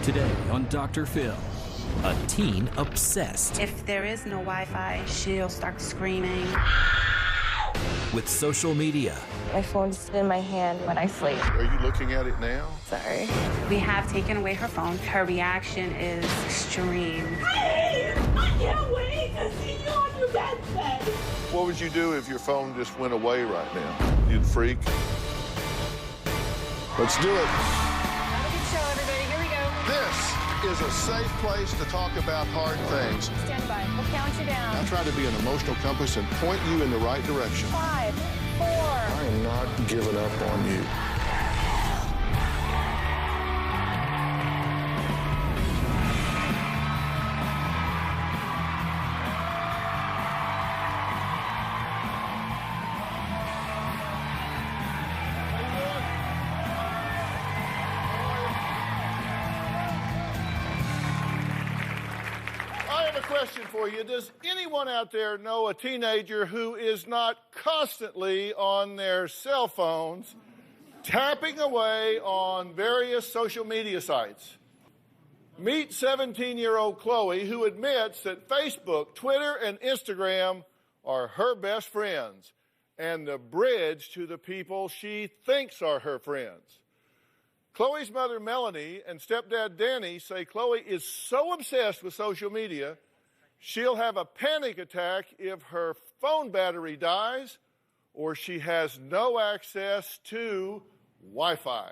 Today on Dr. Phil, a teen obsessed If there is no Wi-Fi, she'll start screaming. with social media. My phone's in my hand when I sleep. Are you looking at it now? Sorry. We have taken away her phone. Her reaction is extreme. I can't wait to see you on your deathbed. What would you do if your phone just went away right now? You'd freak? Let's do it. Have a good show, everybody. Here we go. This is a safe place to talk about hard things. Stand by. We'll count you down. I try to be an emotional compass and point you in the right direction. 5, 4. I am not giving up on you. I have a question for you. Does anyone out there know a teenager who is not constantly on their cell phones, tapping away on various social media sites? Meet 17-year-old Chloe, who admits that Facebook, Twitter, and Instagram are her best friends and the bridge to the people she thinks are her friends. Chloe's mother, Melanie, and stepdad, Danny, say Chloe is so obsessed with social media, she'll have a panic attack if her phone battery dies or she has no access to Wi-Fi.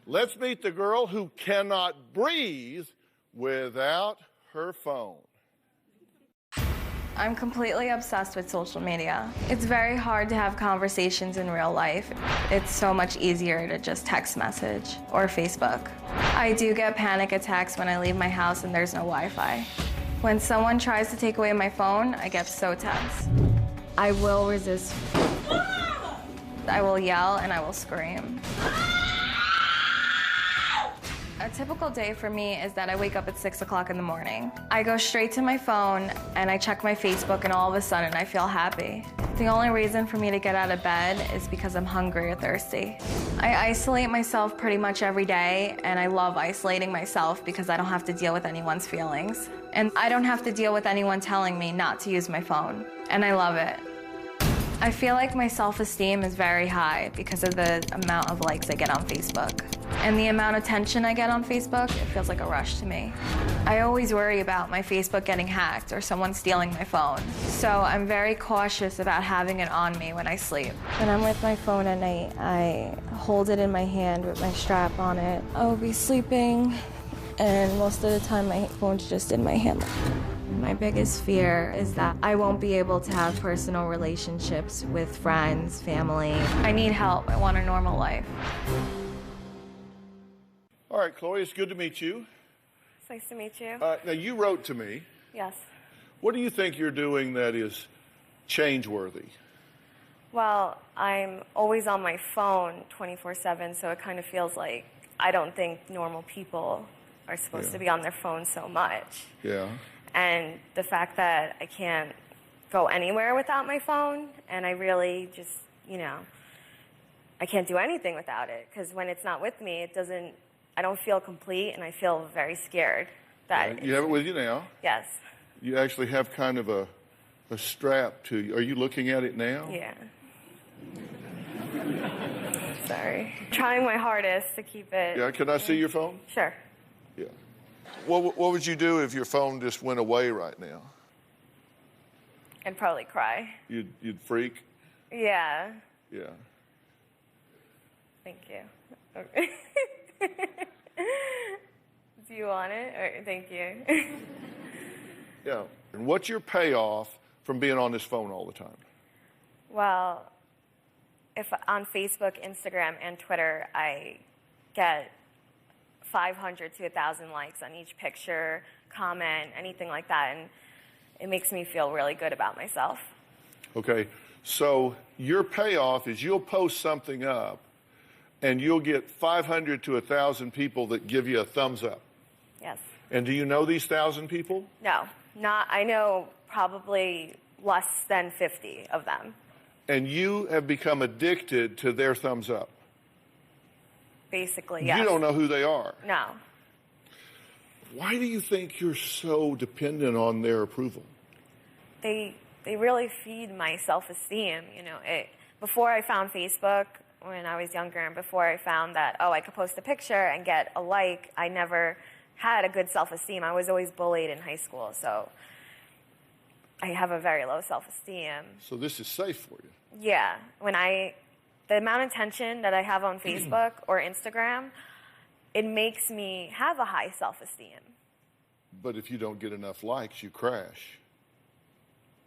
Let's meet the girl who cannot breathe without her phone. I'm completely obsessed with social media. It's very hard to have conversations in real life. It's so much easier to just text message or Facebook. I do get panic attacks when I leave my house and there's no Wi-Fi. When someone tries to take away my phone, I get so tense. I will resist. I will yell and I will scream. A typical day for me is that I wake up at 6 o'clock in the morning. I go straight to my phone and I check my Facebook and all of a sudden I feel happy. The only reason for me to get out of bed is because I'm hungry or thirsty. I isolate myself pretty much every day and I love isolating myself because I don't have to deal with anyone's feelings. And I don't have to deal with anyone telling me not to use my phone. And I love it. I feel like my self-esteem is very high because of the amount of likes I get on Facebook. And the amount of attention I get on Facebook, it feels like a rush to me. I always worry about my Facebook getting hacked or someone stealing my phone. So I'm very cautious about having it on me when I sleep. When I'm with my phone at night, I hold it in my hand with my strap on it. I'll be sleeping, and most of the time my phone's just in my hand. My biggest fear is that I won't be able to have personal relationships with friends, family. I need help. I want a normal life. All right, Chloe, it's good to meet you. It's nice to meet you. Now, you wrote to me. Yes. What do you think you're doing that is change-worthy? Well, I'm always on my phone 24/7, so it kind of feels like I don't think normal people are supposed to be on their phone so much. Yeah. And the fact that I can't go anywhere without my phone, and I really just, I can't do anything without it, because when it's not with me, I don't feel complete, and I feel very scared. You have it with you now? Yes. You actually have kind of a strap to you. Are you looking at it now? Yeah. Sorry. Trying my hardest to keep it. Yeah, can I see your phone? Sure. Yeah. What would you do if your phone just went away right now? I'd probably cry. You'd freak? Yeah. Yeah. Thank you. Okay. Do you want it? Or, thank you. Yeah. And what's your payoff from being on this phone all the time? Well, if on Facebook, Instagram, and Twitter, I get 500 to 1,000 likes on each picture, comment, anything like that, and it makes me feel really good about myself. Okay, so your payoff is you'll post something up and you'll get 500 to 1,000 people that give you a thumbs up. Yes. And do you know these 1,000 people? No, I know probably less than 50 of them. And you have become addicted to their thumbs up. Basically, yes. You don't know who they are. No. Why do you think you're so dependent on their approval? They really feed my self-esteem. You know, before I found Facebook, when I was younger, and before I found that, oh, I could post a picture and get a like, I never had a good self-esteem. I was always bullied in high school, so I have a very low self-esteem. So this is safe for you? Yeah. The amount of attention that I have on Facebook or Instagram, it makes me have a high self-esteem. But if you don't get enough likes, you crash.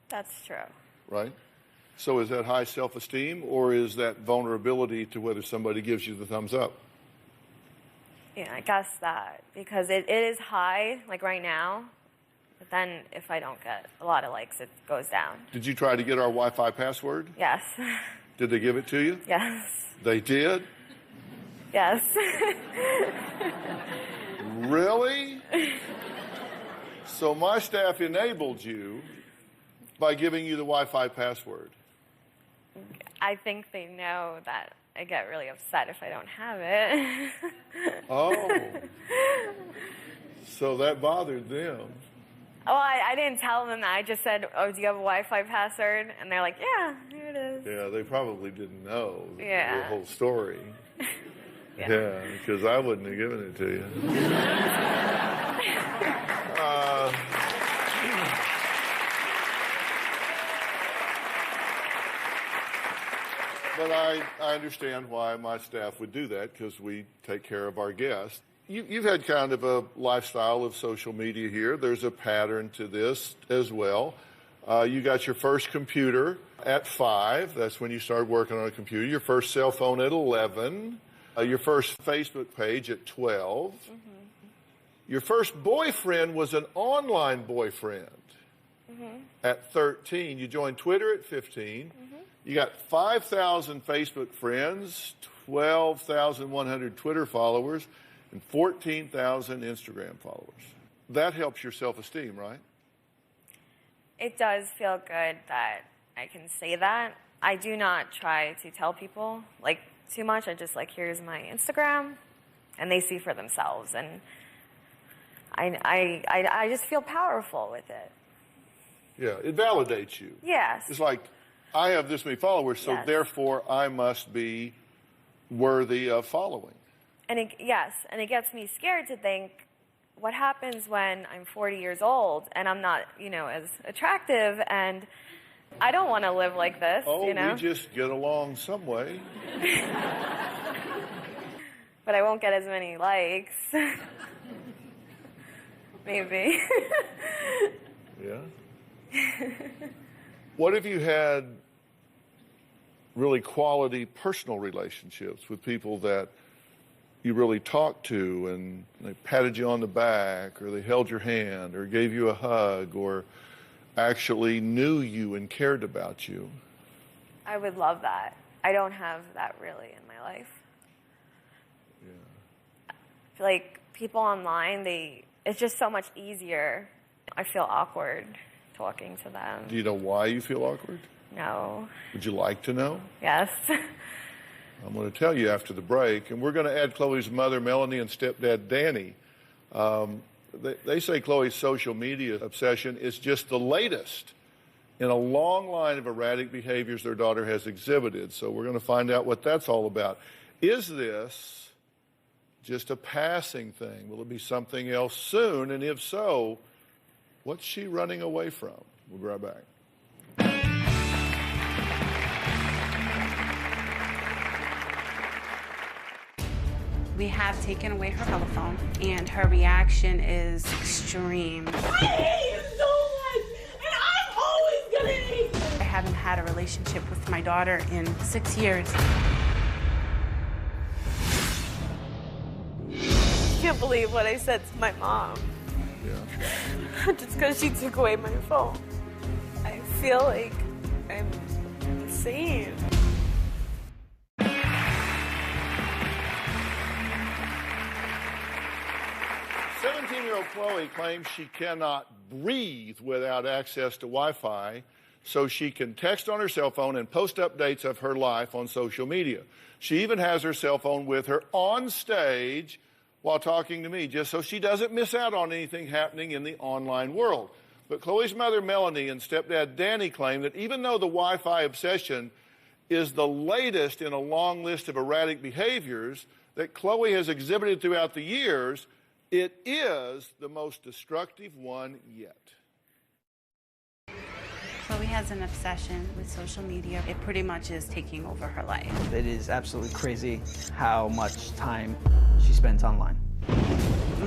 That's true. Right? So is that high self-esteem, or is that vulnerability to whether somebody gives you the thumbs up? Yeah, I guess that, because it is high, like right now, but then if I don't get a lot of likes, it goes down. Did you try to get our Wi-Fi password? Yes. Did they give it to you? Yes. They did? Yes. Really? So my staff enabled you by giving you the Wi-Fi password? I think they know that I get really upset if I don't have it. Oh. So that bothered them. Oh, I didn't tell them that. I just said, oh, do you have a Wi-Fi password? And they're like, yeah, here it is. Yeah, they probably didn't know Yeah. the whole story. Yeah, because I wouldn't have given it to you. But I understand why my staff would do that, because we take care of our guests. You've had kind of a lifestyle of social media here. There's a pattern to this as well. You got your first computer at 5. That's when you started working on a computer. Your first cell phone at 11. Your first Facebook page at 12. Mm-hmm. Your first boyfriend was an online boyfriend at 13. You joined Twitter at 15. You got 5,000 Facebook friends, 12,100 Twitter followers, and 14,000 Instagram followers. That helps your self-esteem, right? It does feel good that I can say that. I do not try to tell people, like, too much. I just, like, here's my Instagram, and they see for themselves. And I just feel powerful with it. Yeah, it validates you. Yes. It's like, I have this many followers, so therefore I must be worthy of following. And it gets me scared to think, what happens when I'm 40 years old and I'm not, as attractive, and I don't want to live like this, we just get along some way. But I won't get as many likes. Maybe. Yeah. What if you had really quality personal relationships with people that you really talked to, and they patted you on the back, or they held your hand, or gave you a hug, or actually knew you and cared about you? I would love that. I don't have that really in my life. Yeah. I feel like people online, it's just so much easier. I feel awkward talking to them. Do you know why you feel awkward? No. Would you like to know? Yes. I'm going to tell you after the break, and we're going to add Chloe's mother, Melanie, and stepdad, Danny. They say Chloe's social media obsession is just the latest in a long line of erratic behaviors their daughter has exhibited. So we're going to find out what that's all about. Is this just a passing thing? Will it be something else soon? And if so, what's she running away from? We'll be right back. We have taken away her telephone, and her reaction is extreme. I hate you so much, and I'm always gonna hate you. I haven't had a relationship with my daughter in 6 years. I can't believe what I said to my mom. Yeah. Just because she took away my phone. I feel like I'm insane. 17-year-old Chloe claims she cannot breathe without access to Wi-Fi, so she can text on her cell phone and post updates of her life on social media. She even has her cell phone with her on stage while talking to me, just so she doesn't miss out on anything happening in the online world. But Chloe's mother, Melanie, and stepdad, Danny, claim that even though the Wi-Fi obsession is the latest in a long list of erratic behaviors that Chloe has exhibited throughout the years, it is the most destructive one yet. Chloe has an obsession with social media. It pretty much is taking over her life. It is absolutely crazy how much time she spends online.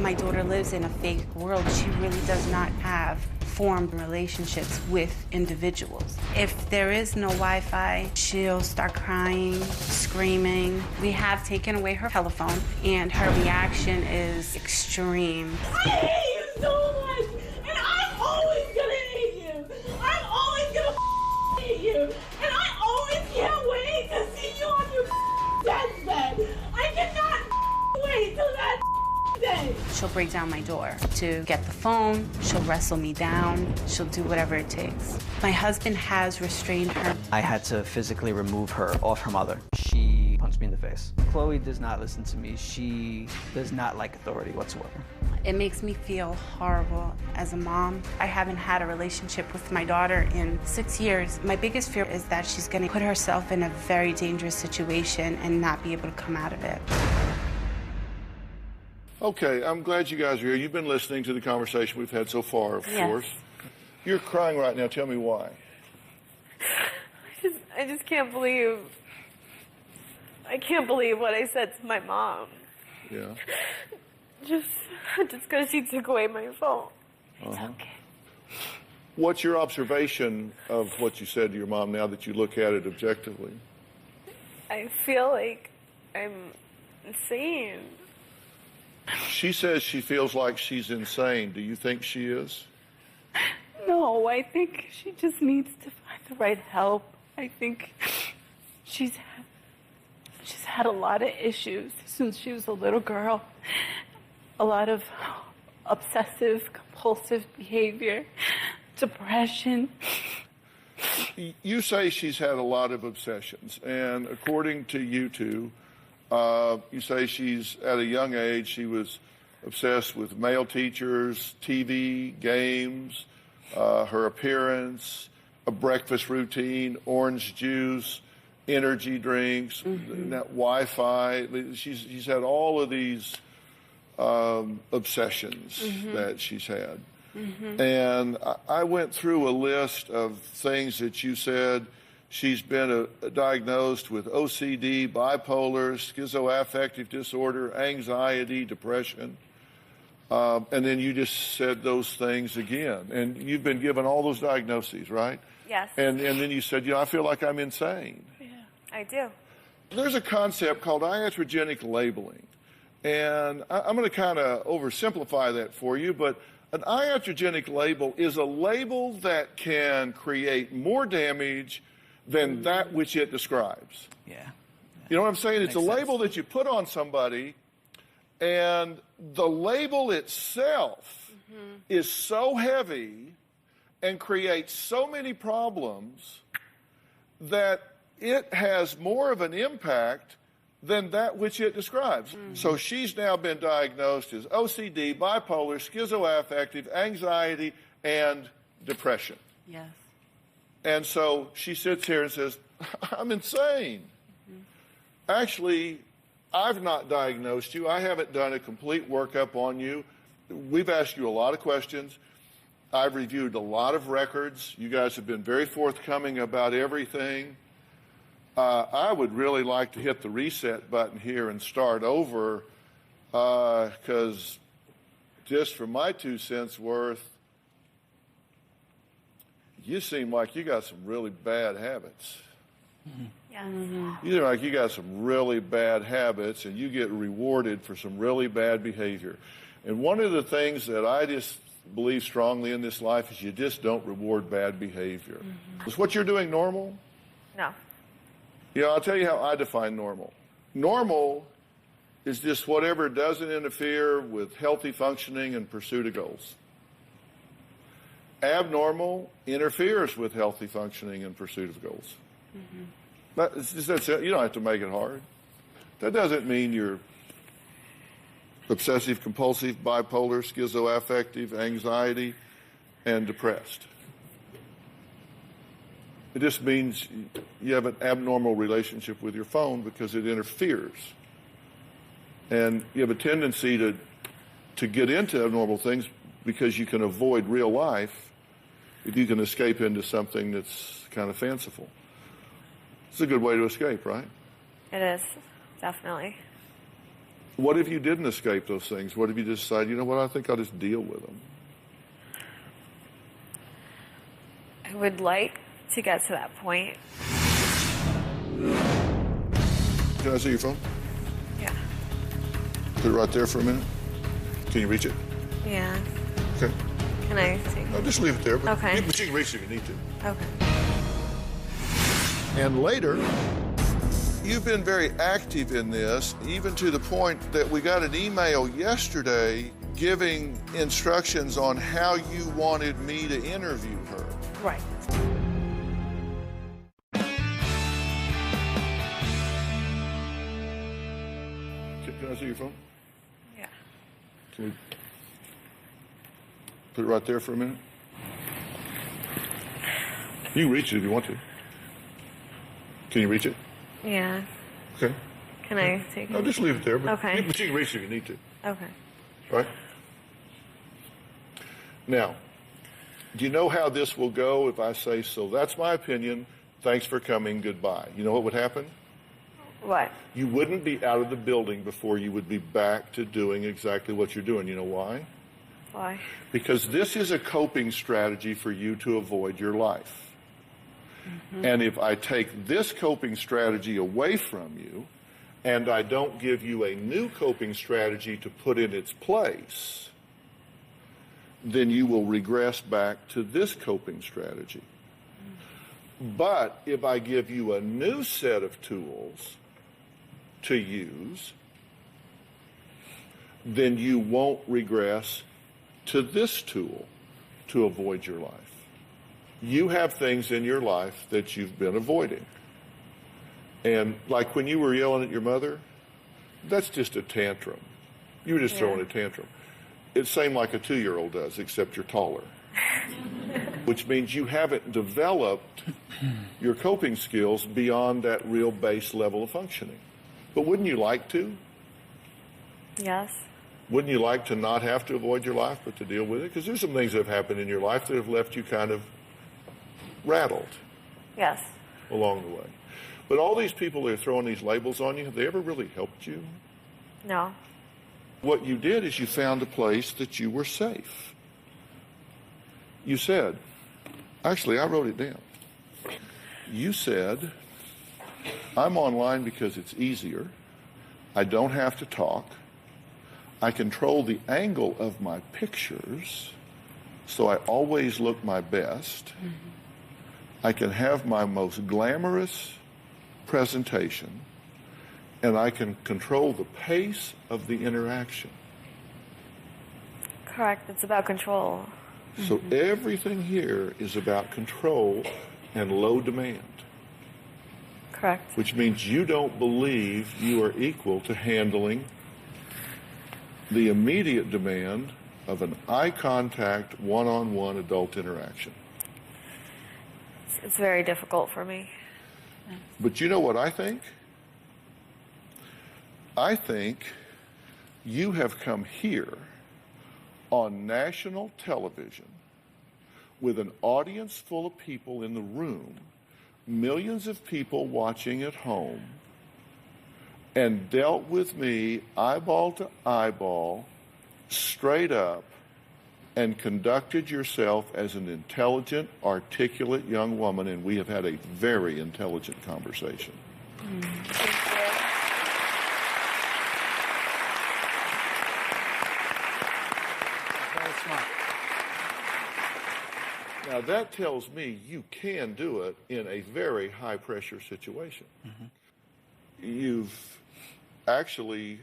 My daughter lives in a fake world. She really does not have formed relationships with individuals. If there is no Wi-Fi, she'll start crying, screaming. We have taken away her telephone, and her reaction is extreme. I hate you so much, and I'm always gonna hate you. I'm always gonna hate you, and I always can't wait to see you on your deathbed. I cannot wait till that day. She'll break down my door to get the phone. She'll wrestle me down. She'll do whatever it takes. My husband has restrained her. I had to physically remove her off her mother. She punched me in the face. Chloe does not listen to me. She does not like authority whatsoever. It makes me feel horrible as a mom. I haven't had a relationship with my daughter in 6 years. My biggest fear is that she's going to put herself in a very dangerous situation and not be able to come out of it. Okay, I'm glad you guys are here. You've been listening to the conversation we've had so far, of course. You're crying right now. Tell me why. I just can't believe. I can't believe what I said to my mom. Yeah. Just because she took away my phone. It's okay. What's your observation of what you said to your mom now that you look at it objectively? I feel like I'm insane. She says she feels like she's insane. Do you think she is? No, I think she just needs to find the right help. I think she's had a lot of issues since she was a little girl. A lot of obsessive, compulsive behavior, depression. You say she's had a lot of obsessions, and according to you two, you say she's, at a young age, she was obsessed with male teachers, TV, games, her appearance, a breakfast routine, orange juice, energy drinks, Wi-Fi. She's had all of these obsessions that she's had. And I went through a list of things that you said. She's been diagnosed with OCD, bipolar, schizoaffective disorder, anxiety, depression. And then you just said those things again. And you've been given all those diagnoses, right? Yes. And then you said, I feel like I'm insane. Yeah, I do. There's a concept called iatrogenic labeling. And I'm going to kind of oversimplify that for you, but an iatrogenic label is a label that can create more damage than that which it describes. Yeah. You know what I'm saying? It's a Makes label sense. that you put on somebody, and the label itself is so heavy and creates so many problems that it has more of an impact than that which it describes. So she's now been diagnosed as OCD, bipolar, schizoaffective, anxiety, and depression. Yes. And so she sits here and says, I'm insane. Actually, I've not diagnosed you. I haven't done a complete workup on you. We've asked you a lot of questions. I've reviewed a lot of records. You guys have been very forthcoming about everything. I would really like to hit the reset button here and start over, because just for my 2 cents worth, you seem like you got some really bad habits. Yes. You seem like you got some really bad habits, and you get rewarded for some really bad behavior. And one of the things that I just believe strongly in this life is you just don't reward bad behavior. Is what you're doing normal? No. You know, I'll tell you how I define normal. Normal is just whatever doesn't interfere with healthy functioning and pursuit of goals. Abnormal interferes with healthy functioning and pursuit of goals. That's it. You don't have to make it hard. That doesn't mean you're obsessive compulsive, bipolar, schizoaffective, anxiety, and depressed. It just means you have an abnormal relationship with your phone because it interferes. And you have a tendency to get into abnormal things because you can avoid real life if you can escape into something that's kind of fanciful. It's a good way to escape, right? It is, definitely. What if you didn't escape those things? What if you just decided, you know what, I think I'll just deal with them? I would like to get to that point. Can I see your phone? Yeah. Put it right there for a minute. Can you reach it? Yeah. Okay. Can I see? No, just leave it there. But Okay. But you can reach it if you need to. Okay. And later, you've been very active in this, even to the point that we got an email yesterday giving instructions on how you wanted me to interview her. Right. Can I see your phone? Yeah. Can we put it right there for a minute? You can reach it if you want to. Can you reach it? Yeah. Okay. Can I take No, it? just leave it there. But Okay. But you can reach it if you need to. Okay. Right? Now, do you know how this will go if I say, so that's my opinion, thanks for coming, goodbye? You know what would happen? What? You wouldn't be out of the building before you would be back to doing exactly what you're doing. You know why? Why? Because this is a coping strategy for you to avoid your life. And if I take this coping strategy away from you and I don't give you a new coping strategy to put in its place, then you will regress back to this coping strategy. But if I give you a new set of tools to use, then you won't regress to this tool to avoid your life. You have things in your life that you've been avoiding. And like when you were yelling at your mother, that's just a tantrum. You were just throwing a tantrum. It's same like a 2-year-old does, except you're taller. Which means you haven't developed your coping skills beyond that real base level of functioning. But wouldn't you like to? Yes. Wouldn't you like to not have to avoid your life, but to deal with it? Because there's some things that have happened in your life that have left you kind of rattled Yes. along the way. But all these people that are throwing these labels on you, have they ever really helped you? No. What you did is you found a place that you were safe. You said, actually, I wrote it down. You said, I'm online because it's easier. I don't have to talk. I control the angle of my pictures, so I always look my best. I can have my most glamorous presentation, and I can control the pace of the interaction. Correct. It's about control. So everything here is about control and low demand. Correct. Which means you don't believe you are equal to handling the immediate demand of an eye contact, one-on-one adult interaction. It's very difficult for me. But you know what I think? I think you have come here on national television with an audience full of people in the room, millions of people watching at home, and dealt with me eyeball to eyeball, straight up, and conducted yourself as an intelligent, articulate young woman, and we have had a very intelligent conversation. Thank you. Very smart. Now that tells me you can do it in a very high-pressure situation. You've actually,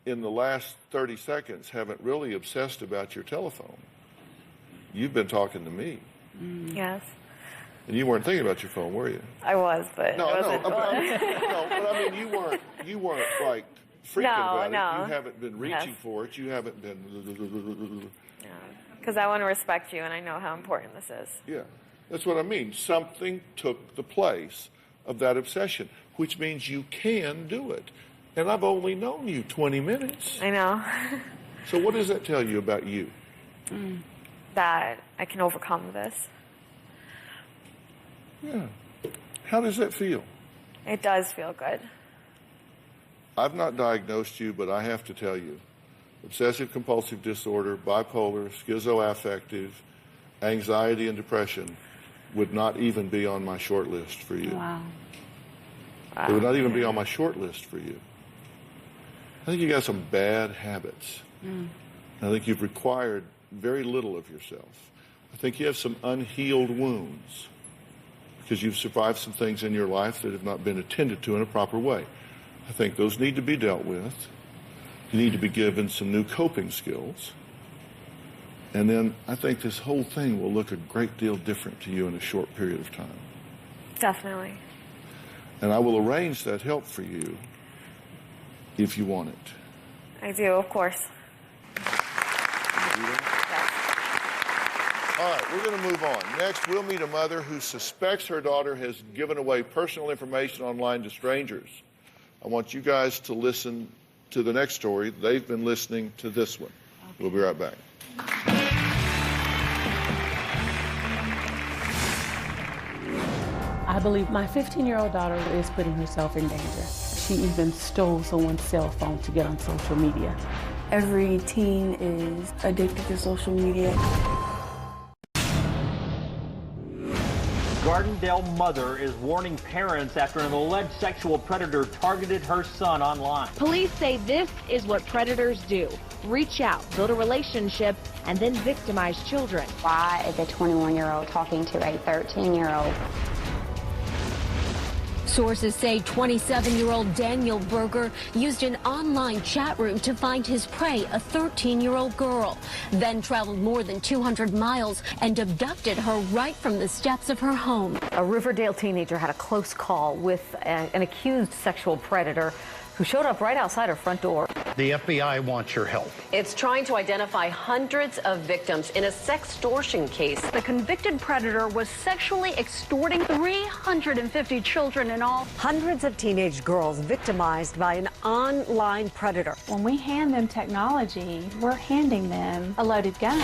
in the last 30 seconds, haven't really obsessed about your telephone. You've been talking to me. Yes. And you weren't thinking about your phone, were you? I was, but No, it no, wasn't. but I mean, you weren't like freaking about it. No. You haven't been reaching for it. You haven't been... Because I want to respect you, and I know how important this is. Yeah, that's what I mean. Something took the place of that obsession, which means you can do it. And I've only known you 20 minutes. I know. So what does that tell you about you? That I can overcome this. Yeah. How does that feel? It does feel good. I've not diagnosed you, but I have to tell you, obsessive-compulsive disorder, bipolar, schizoaffective, anxiety, and depression would not even be on my short list for you. Wow. It would not even be on my short list for you. I think you got some bad habits. I think you've required very little of yourself. I think you have some unhealed wounds because you've survived some things in your life that have not been attended to in a proper way. I think those need to be dealt with. You need to be given some new coping skills. And then I think this whole thing will look a great deal different to you in a short period of time. Definitely. And I will arrange that help for you if you want it. I do, of course. All right, we're going to move on. Next, we'll meet a mother who suspects her daughter has given away personal information online to strangers. I want you guys to listen to the next story. They've been listening to this one. We'll be right back. I believe my 15-year-old daughter is putting herself in danger. She even stole someone's cell phone to get on social media. Every teen is addicted to social media. Gardendale mother is warning parents after an alleged sexual predator targeted her son online. Police say this is what predators do. Reach out, build a relationship, and then victimize children. Why is a 21-year-old talking to a 13-year-old? Sources say 27-year-old Daniel Berger used an online chat room to find his prey, a 13-year-old girl, then traveled more than 200 miles and abducted her right from the steps of her home. A Riverdale teenager had a close call with an accused sexual predator who showed up right outside her front door. The FBI wants your help. It's trying to identify hundreds of victims in a sextortion case. The convicted predator was sexually extorting 350 children in all. Hundreds of teenage girls victimized by an online predator. When we hand them technology, we're handing them a loaded gun.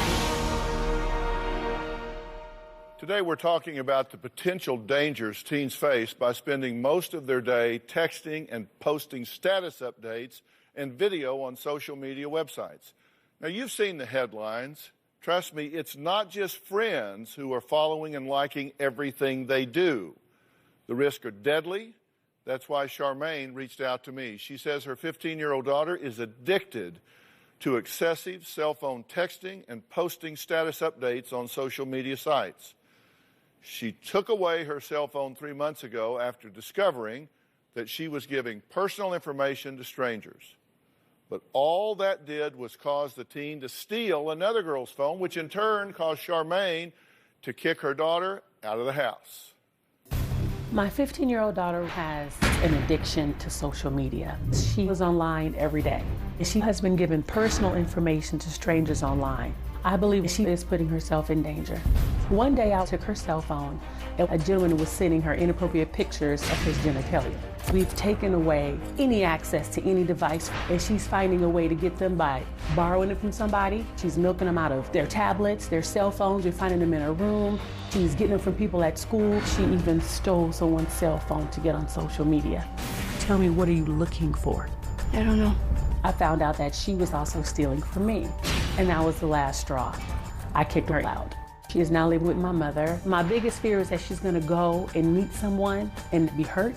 Today we're talking about the potential dangers teens face by spending most of their day texting and posting status updates and video on social media websites. Now, you've seen the headlines. Trust me, it's not just friends who are following and liking everything they do. The risks are deadly. That's why Charmaine reached out to me. She says her 15-year-old daughter is addicted to excessive cell phone texting and posting status updates on social media sites. She took away her cell phone 3 months ago after discovering that she was giving personal information to strangers. But all that did was cause the teen to steal another girl's phone, which in turn caused Charmaine to kick her daughter out of the house. My 15-year-old daughter has an addiction to social media. She is online every day. She has been given personal information to strangers online. I believe she is putting herself in danger. One day I took her cell phone and a gentleman was sending her inappropriate pictures of his genitalia. We've taken away any access to any device and she's finding a way to get them by borrowing it from somebody. She's milking them out of their tablets, their cell phones. You're finding them in her room. She's getting them from people at school. She even stole someone's cell phone to get on social media. Tell me, what are you looking for? I don't know. I found out that she was also stealing from me, and that was the last straw. I kicked her out. She is now living with my mother. My biggest fear is that she's gonna go and meet someone and be hurt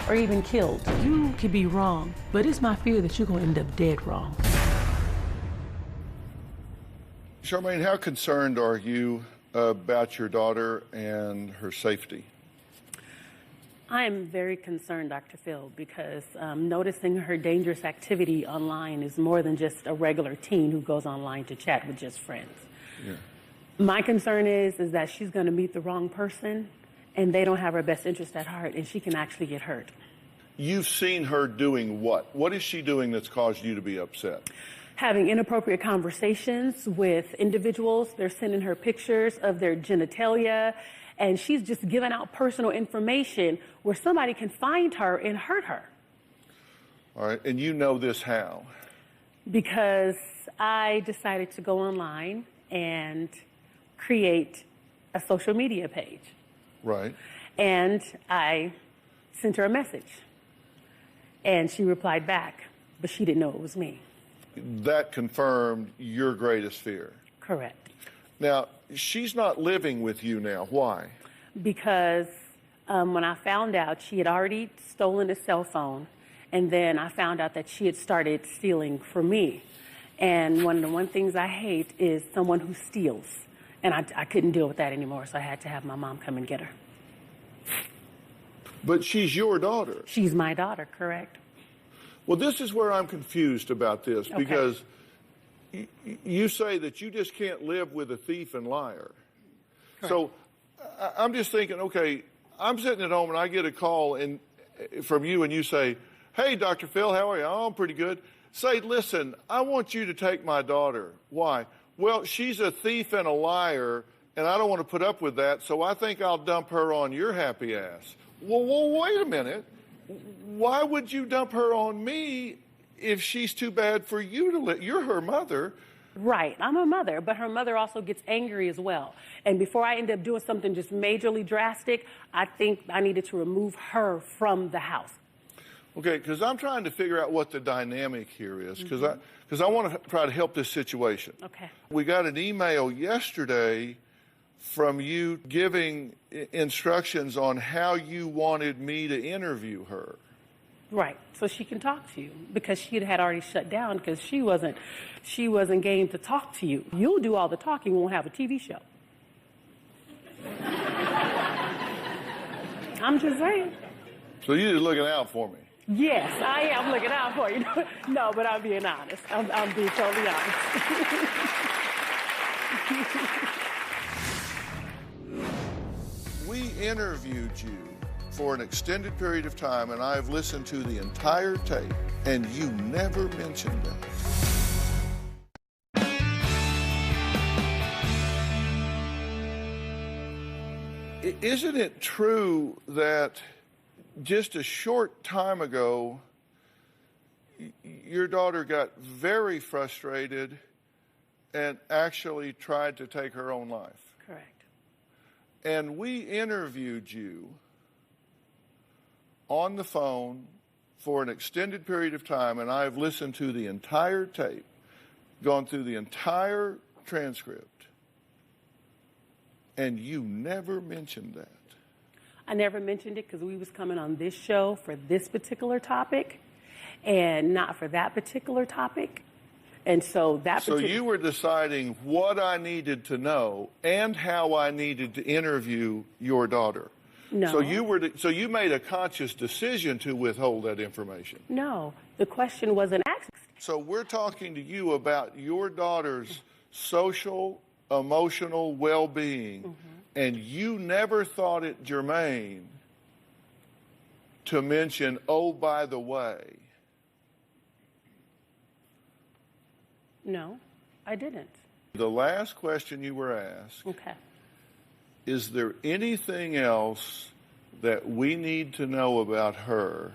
or even killed. You could be wrong, but it's my fear that you're gonna end up dead wrong. Charmaine, how concerned are you about your daughter and her safety? I am very concerned, Dr. Phil, because noticing her dangerous activity online is more than just a regular teen who goes online to chat with just friends. Yeah. My concern is that she's going to meet the wrong person and they don't have her best interest at heart and she can actually get hurt. You've seen her doing what? What is she doing that's caused you to be upset? Having inappropriate conversations with individuals. They're sending her pictures of their genitalia, and she's just giving out personal information where somebody can find her and hurt her. All right, and you know this how? Because I decided to go online and create a social media page. Right. And I sent her a message. And she replied back, but she didn't know it was me. That confirmed your greatest fear. Correct. Now, she's not living with you now. Why? Because when I found out, she had already stolen a cell phone, and then I found out that she had started stealing from me. And one of the things I hate is someone who steals. And I couldn't deal with that anymore, so I had to have my mom come and get her. But she's your daughter. She's my daughter, correct. Well, this is where I'm confused about this, Okay. because you say that you just can't live with a thief and liar. Correct. So I'm just thinking, okay, I'm sitting at home and I get a call from you and you say, hey, Dr. Phil, how are you? Oh, I'm pretty good. Say, listen, I want you to take my daughter. Why? Well, she's a thief and a liar, and I don't want to put up with that, so I think I'll dump her on your happy ass. Well, wait a minute. Why would you dump her on me if she's too bad for you to let? You're her mother. Right, I'm her mother, but her mother also gets angry as well. And before I end up doing something just majorly drastic, I think I needed to remove her from the house. Okay, because I'm trying to figure out what the dynamic here is, because I want to try to help this situation. Okay. We got an email yesterday from you giving instructions on how you wanted me to interview her. Right, so she can talk to you, because she had already shut down because she wasn't game to talk to you. You'll do all the talking, won't have a TV show. I'm just saying. So you're just looking out for me. Yes, I am looking out for you. No, but I'm being honest. I'm being totally honest. We interviewed you for an extended period of time, and I've listened to the entire tape, and you never mentioned that. Isn't it true that just a short time ago, your daughter got very frustrated and actually tried to take her own life? Correct. And we interviewed you on the phone for an extended period of time, and I've listened to the entire tape, gone through the entire transcript, and you never mentioned that. I never mentioned it because we was coming on this show for this particular topic and not for that particular topic. And so So you were deciding what I needed to know and how I needed to interview your daughter. No. So you made a conscious decision to withhold that information. No, the question wasn't asked. So we're talking to you about your daughter's social, emotional well-being, and you never thought it germane to mention, oh, by the way. No, I didn't. The last question you were asked, Okay. is there anything else that we need to know about her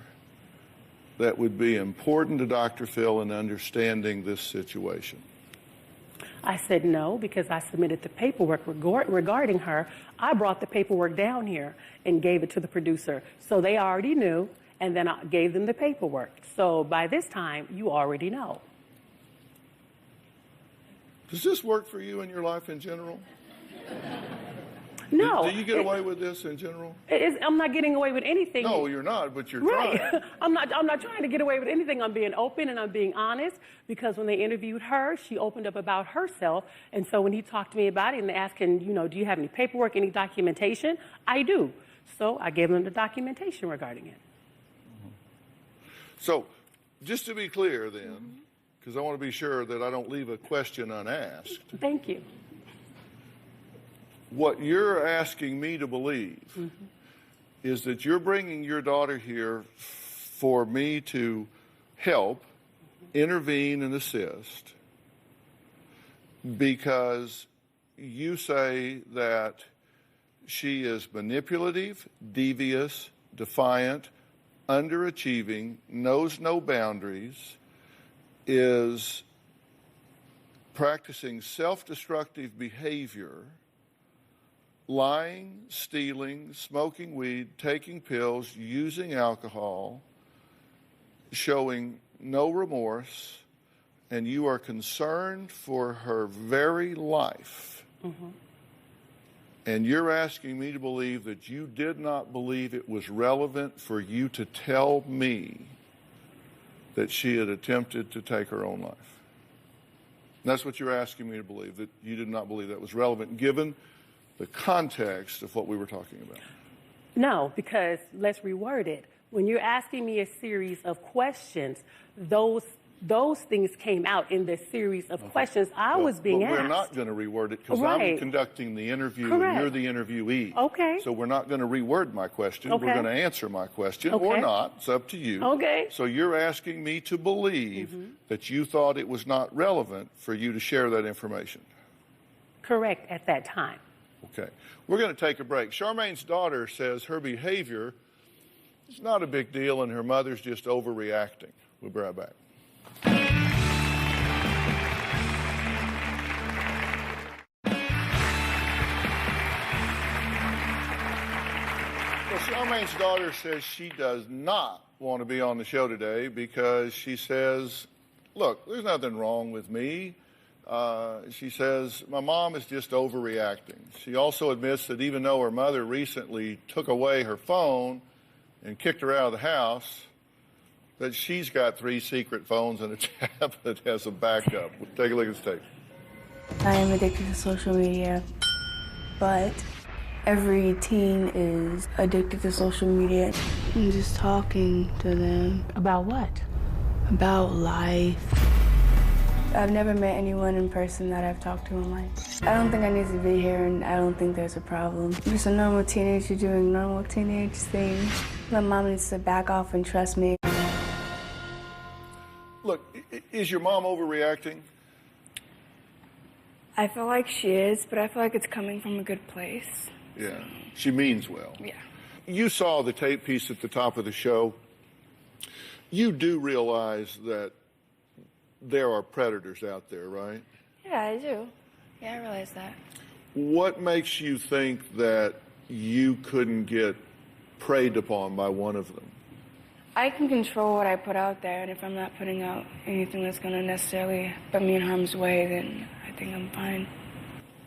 that would be important to Dr. Phil in understanding this situation? I said no because I submitted the paperwork regarding her. I brought the paperwork down here and gave it to the producer. So they already knew, and then I gave them the paperwork. So by this time, you already know. Does this work for you in your life in general? No. Do you get away with this in general? I'm not getting away with anything. No, you're not, but you're right. trying. I'm not trying to get away with anything. I'm being open and I'm being honest, because when they interviewed her, she opened up about herself. And so when he talked to me about it and they asked him, do you have any paperwork, any documentation? I do. So I gave them the documentation regarding it. So just to be clear then, because I want to be sure that I don't leave a question unasked. Thank you. What you're asking me to believe is that you're bringing your daughter here for me to help, intervene, and assist because you say that she is manipulative, devious, defiant, underachieving, knows no boundaries, is practicing self-destructive behavior, lying, stealing, smoking weed, taking pills, using alcohol, showing no remorse, and you are concerned for her very life. And you're asking me to believe that you did not believe it was relevant for you to tell me that she had attempted to take her own life. And that's what you're asking me to believe, that you did not believe that was relevant, given the context of what we were talking about. No, because let's reword it. When you're asking me a series of questions, those things came out in the series of questions I was being asked. We're not going to reword it because I'm conducting the interview and you're the interviewee. Okay. So we're not going to reword my question. Okay. We're going to answer my question or not. It's up to you. Okay. So you're asking me to believe that you thought it was not relevant for you to share that information. Correct, at that time. Okay. We're going to take a break. Charmaine's daughter says her behavior is not a big deal and her mother's just overreacting. We'll be right back. Well, Charmaine's daughter says she does not want to be on the show today because she says, look, there's nothing wrong with me. She says, my mom is just overreacting. She also admits that even though her mother recently took away her phone and kicked her out of the house, that she's got 3 secret phones and a tablet as a backup. Take a look at this tape. I am addicted to social media, but every teen is addicted to social media. I'm just talking to them. About what? About life. I've never met anyone in person that I've talked to in life. I don't think I need to be here, and I don't think there's a problem. I'm just a normal teenager doing normal teenage things. My mom needs to back off and trust me. Look, is your mom overreacting? I feel like she is, but I feel like it's coming from a good place. Yeah, she means well. Yeah. You saw the tape piece at the top of the show. You do realize that there are predators out there, right? Yeah, I do. Yeah, I realize that. What makes you think that you couldn't get preyed upon by one of them? I can control what I put out there, and if I'm not putting out anything that's going to necessarily put me in harm's way, then I think I'm fine.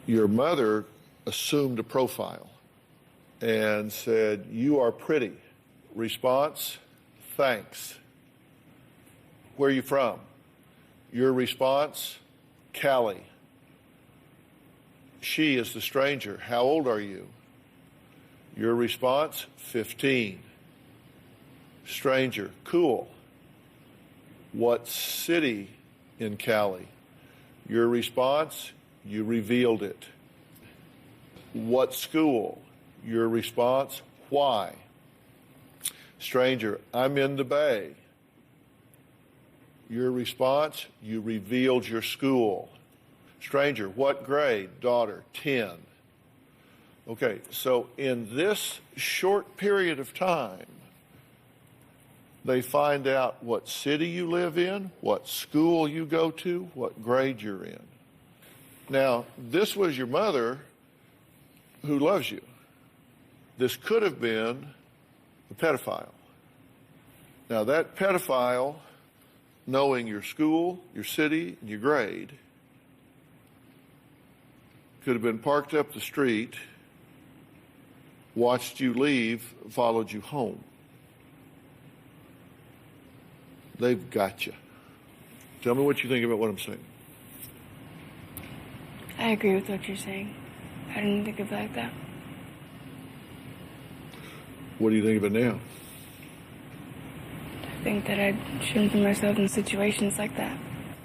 Your mother assumed a profile and said, you are pretty. Response, thanks. Where are you from? Your response, Cali. She is the stranger. How old are you? Your response, 15. Stranger, cool. What city in Cali? Your response, you revealed it. What school? Your response, why? Stranger, I'm in the Bay. Your response, you revealed your school. Stranger, what grade? Daughter, 10. Okay, so in this short period of time, they find out what city you live in, what school you go to, what grade you're in. Now, this was your mother who loves you. This could have been a pedophile. Now, that pedophile, knowing your school, your city, and your grade, could have been parked up the street, watched you leave, followed you home. They've got you. Tell me what you think about what I'm saying. I agree with what you're saying. I didn't think of it like that. What do you think of it now? I think that I shouldn't put myself in situations like that.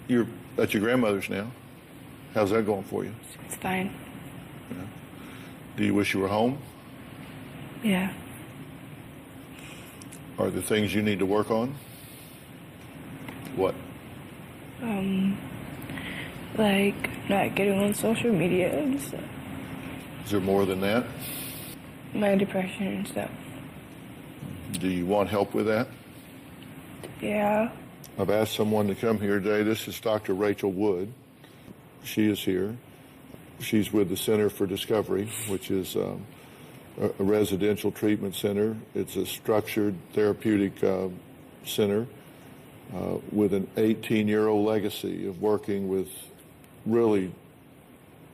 You're at your grandmother's now. How's that going for you? It's fine. Yeah. Do you wish you were home? Yeah. Are there things you need to work on? What? Like not getting on social media and stuff. Is there more than that? My depression and stuff. Do you want help with that? Yeah. I've asked someone to come here today. This is Dr. Rachel Wood. She is here. She's with the Center for Discovery, which is a residential treatment center. It's a structured therapeutic center with an 18-year-old legacy of working with really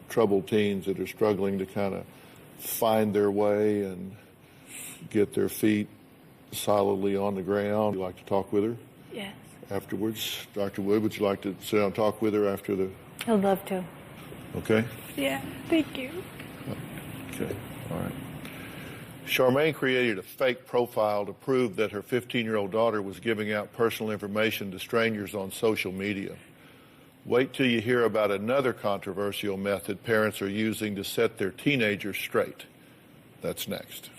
troubled teens that are struggling to kind of find their way and get their feet solidly on the ground. Would you like to talk with her? Yes. Afterwards, Dr. Wood, would you like to sit down and talk with her after the... I'd love to. Okay? Yeah, thank you. Okay, all right. Charmaine created a fake profile to prove that her 15-year-old daughter was giving out personal information to strangers on social media. Wait till you hear about another controversial method parents are using to set their teenagers straight. That's next.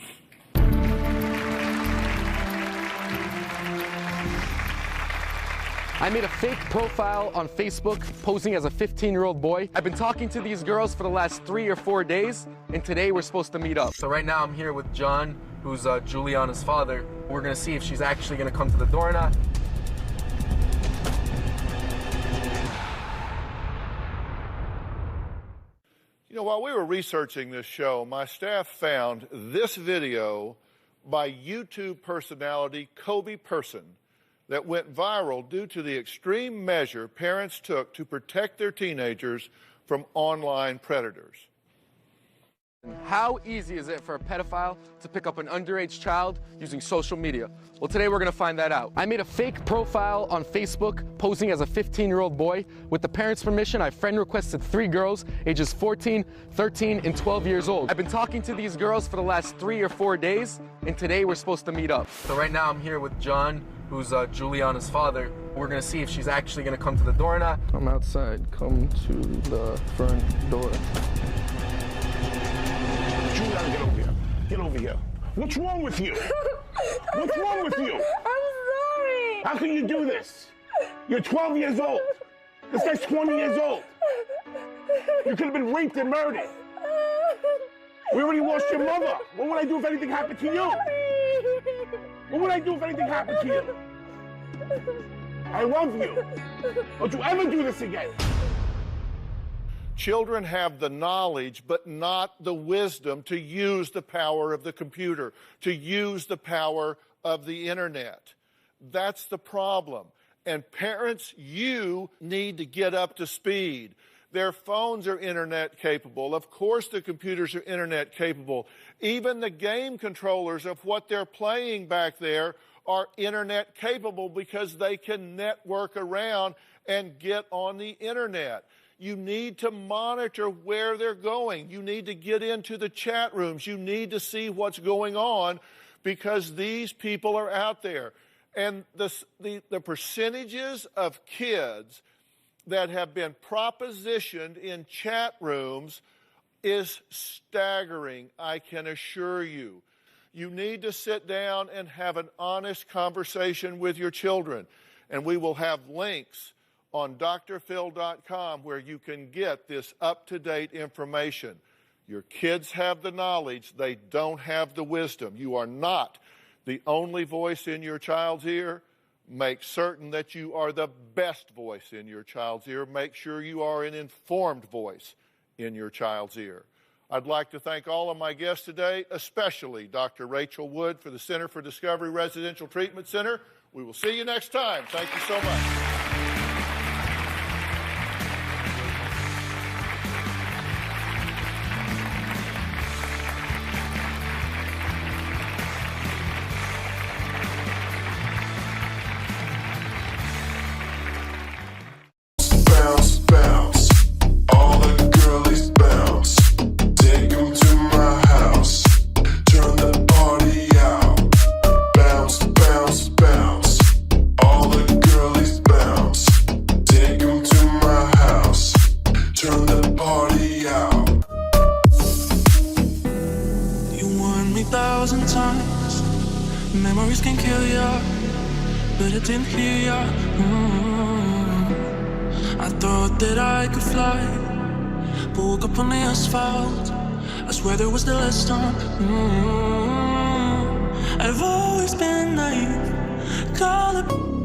I made a fake profile on Facebook posing as a 15-year-old boy. I've been talking to these girls for the last 3 or 4 days, and today we're supposed to meet up. So right now I'm here with John, who's Juliana's father. We're gonna see if she's actually gonna come to the door or not. You know, while we were researching this show, my staff found this video by YouTube personality Kobe Person that went viral due to the extreme measure parents took to protect their teenagers from online predators. How easy is it for a pedophile to pick up an underage child using social media? Well, today we're gonna find that out. I made a fake profile on Facebook posing as a 15-year-old boy. With the parents' permission, I friend requested 3 girls, ages 14, 13, and 12 years old. I've been talking to these girls for the last 3 or 4 days, and today we're supposed to meet up. So right now I'm here with John, who's Juliana's father. We're gonna see if she's actually gonna come to the door or not. Come outside, come to the front door. Juliana, get over here. Get over here. What's wrong with you? What's wrong with you? I'm sorry. How can you do this? You're 12 years old. This guy's 20 years old. You could have been raped and murdered. We already lost your mother. What would I do if anything happened to you? What would I do if anything happened to you? I love you. Don't you ever do this again. Children have the knowledge, but not the wisdom to use the power of the computer, to use the power of the internet. That's the problem. And parents, you need to get up to speed. Their phones are internet capable. Of course the computers are internet capable. Even the game controllers of what they're playing back there are internet capable because they can network around and get on the internet. You need to monitor where they're going. You need to get into the chat rooms. You need to see what's going on because these people are out there. And the percentages of kids that have been propositioned in chat rooms is staggering, I can assure you. You need to sit down and have an honest conversation with your children. And we will have links on drphil.com where you can get this up-to-date information. Your kids have the knowledge, they don't have the wisdom. You are not the only voice in your child's ear. Make certain that you are the best voice in your child's ear. Make sure you are an informed voice in your child's ear. I'd like to thank all of my guests today, especially Dr. Rachel Wood for the Center for Discovery Residential Treatment Center. We will see you next time. Thank you so much. All the girlies bounce. Memories can kill ya, but it didn't heal ya. I thought that I could fly, but woke up on the asphalt. I swear there was the last storm. I've always been naive. Call it